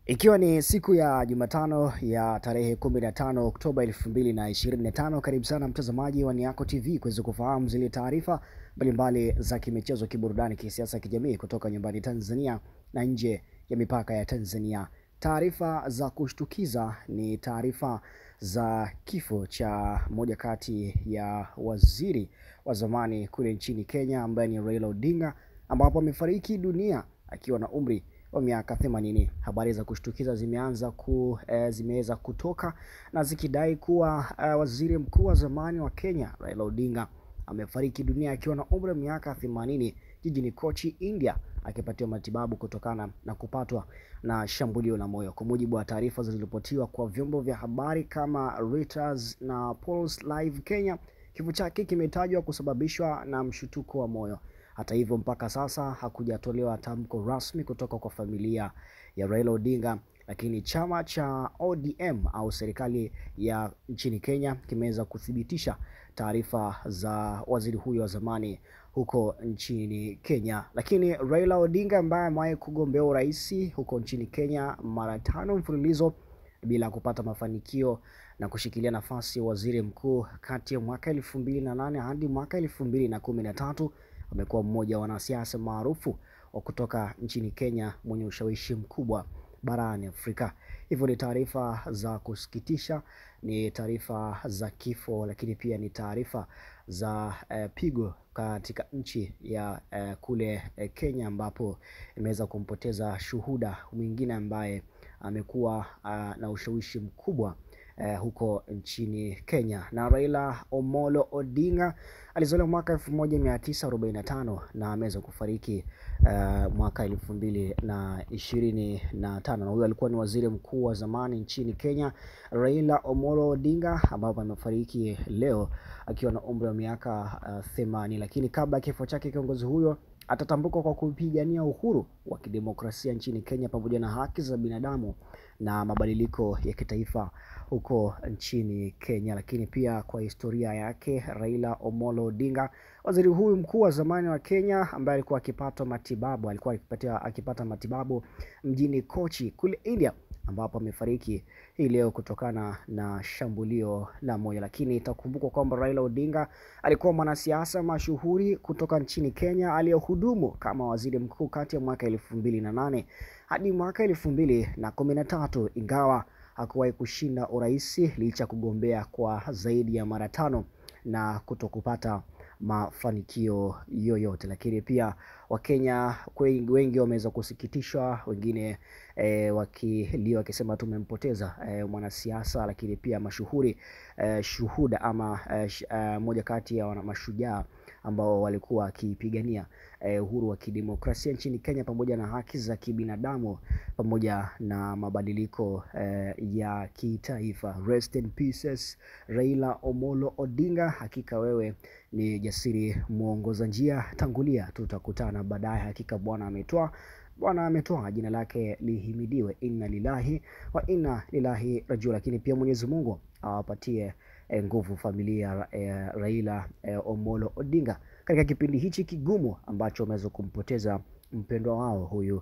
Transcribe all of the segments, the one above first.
Ikiwa ni siku ya Jumatano ya tarehe 15 Oktoba 2025, karibu sana mtazamaji wa Niako TV kuweza kufahamu zile taarifa mbalimbali za kimichezo, kiburudani, kisiasa, kijamii kutoka nyumbani Tanzania na nje ya mipaka ya Tanzania. Taarifa za kushtukiza ni taarifa za kifo cha moja kati ya waziri wa zamani kule nchini Kenya ambaye ni Raila Odinga, ambapo amefariki dunia akiwa na umri wa miaka 80. Habari za kushtukiza zimeweza kutoka na zikidai kuwa waziri mkuu wa zamani wa Kenya Raila Odinga amefariki dunia akiwa na umri wa miaka 80 jijini Kochi, India, akipatiwa matibabu kutokana na kupatwa na shambulio la moyo. Kwa mujibu wa taarifa zilizoripotiwa kwa vyombo vya habari kama Reuters na Pulse Live Kenya, kifo chake kimetajwa kusababishwa na mshutuko wa moyo. Hata hivyo, mpaka sasa hakujatolewa tamko rasmi kutoka kwa familia ya Raila Odinga, lakini chama cha ODM au serikali ya nchini Kenya kimeweza kuthibitisha taarifa za waziri huyo wa zamani huko nchini Kenya. Lakini Raila Odinga ambaye amewahi kugombea urais huko nchini Kenya mara 5 mfululizo bila kupata mafanikio na kushikilia nafasi ya waziri mkuu kati ya mwaka 2008 hadi mwaka 2013, amekuwa mmoja wa wanasiasa maarufu wa kutoka nchini Kenya mwenye ushawishi mkubwa barani Afrika. Hivyo ni taarifa za kusikitisha, ni taarifa za kifo, lakini pia ni taarifa za pigo katika nchi ya kule Kenya, ambapo imeweza kumpoteza shuhuda mwingine ambaye amekuwa na ushawishi mkubwa huko nchini Kenya. Na Raila Omolo Odinga alizaliwa mwaka 1945 na ameweza kufariki mwaka 2025, na huyo alikuwa ni waziri mkuu wa zamani nchini Kenya Raila Omolo Odinga, ambapo amefariki leo akiwa na umri wa miaka 80. Lakini kabla ya kifo chake, kiongozi huyo atatambuka kwa kupigania uhuru wa kidemokrasia nchini Kenya pamoja na haki za binadamu na mabadiliko ya kitaifa huko nchini Kenya. Lakini pia kwa historia yake, Raila Omolo Odinga, waziri huyu mkuu wa zamani wa Kenya ambaye alikuwa akipata matibabu mjini Kochi kule India, ambapo amefariki hii leo kutokana na shambulio la moyo. Lakini itakumbukwa kwamba Raila Odinga alikuwa mwanasiasa mashuhuri kutoka nchini Kenya aliyehudumu kama waziri mkuu kati ya mwaka 2008 hadi mwaka 2013, ingawa hakuwahi kushinda urais licha kugombea kwa zaidi ya mara 5 na kutokupata mafanikio yoyote. Lakini pia Wakenya wengi wameweza kusikitishwa, wengine wakisema tumempoteza mwanasiasa, lakini pia mashuhuri, shuhuda ama moja kati ya mashujaa ambao walikuwa wakipigania uhuru wa kidemokrasia nchini Kenya pamoja na haki za kibinadamu pamoja na mabadiliko ya kitaifa. Rest in pieces Raila Omolo Odinga, hakika wewe ni jasiri muongoza njia, tangulia, tutakutana baadaye. Hakika Bwana ametoa, jina lake lihimidiwe. Inna lillahi wa inna ilaihi rajiun. Lakini pia Mwenyezi Mungu awapatie nguvu familia Raila Omolo Odinga katika kipindi hichi kigumu ambacho wameweza kumpoteza mpendwa wao huyu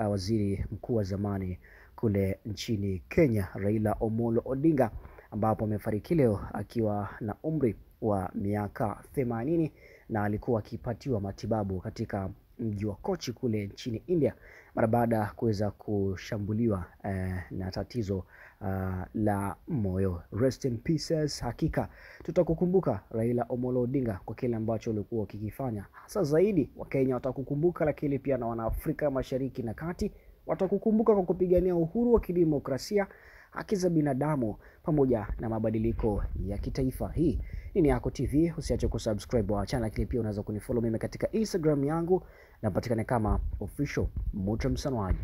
waziri mkuu wa zamani kule nchini Kenya Raila Omolo Odinga, ambapo amefariki leo akiwa na umri wa miaka 80 na alikuwa akipatiwa matibabu katika mji wa Kochi kule nchini India mara baada ya kuweza kushambuliwa na tatizo la moyo. Rest in pieces. Hakika tutakukumbuka Raila Omolo Odinga kwa kile ambacho ulikuwa ukikifanya, hasa zaidi Wakenya watakukumbuka, lakini pia na Wanaafrika Mashariki na Kati watakukumbuka kwa kupigania uhuru wa kidemokrasia, haki za binadamu pamoja na mabadiliko ya kitaifa. Hii ni Niako TV, usiache kusubscribe wa channel, lakini pia unaweza kunifollow mimi katika Instagram yangu, napatikana kama official Mutra Msanwaji.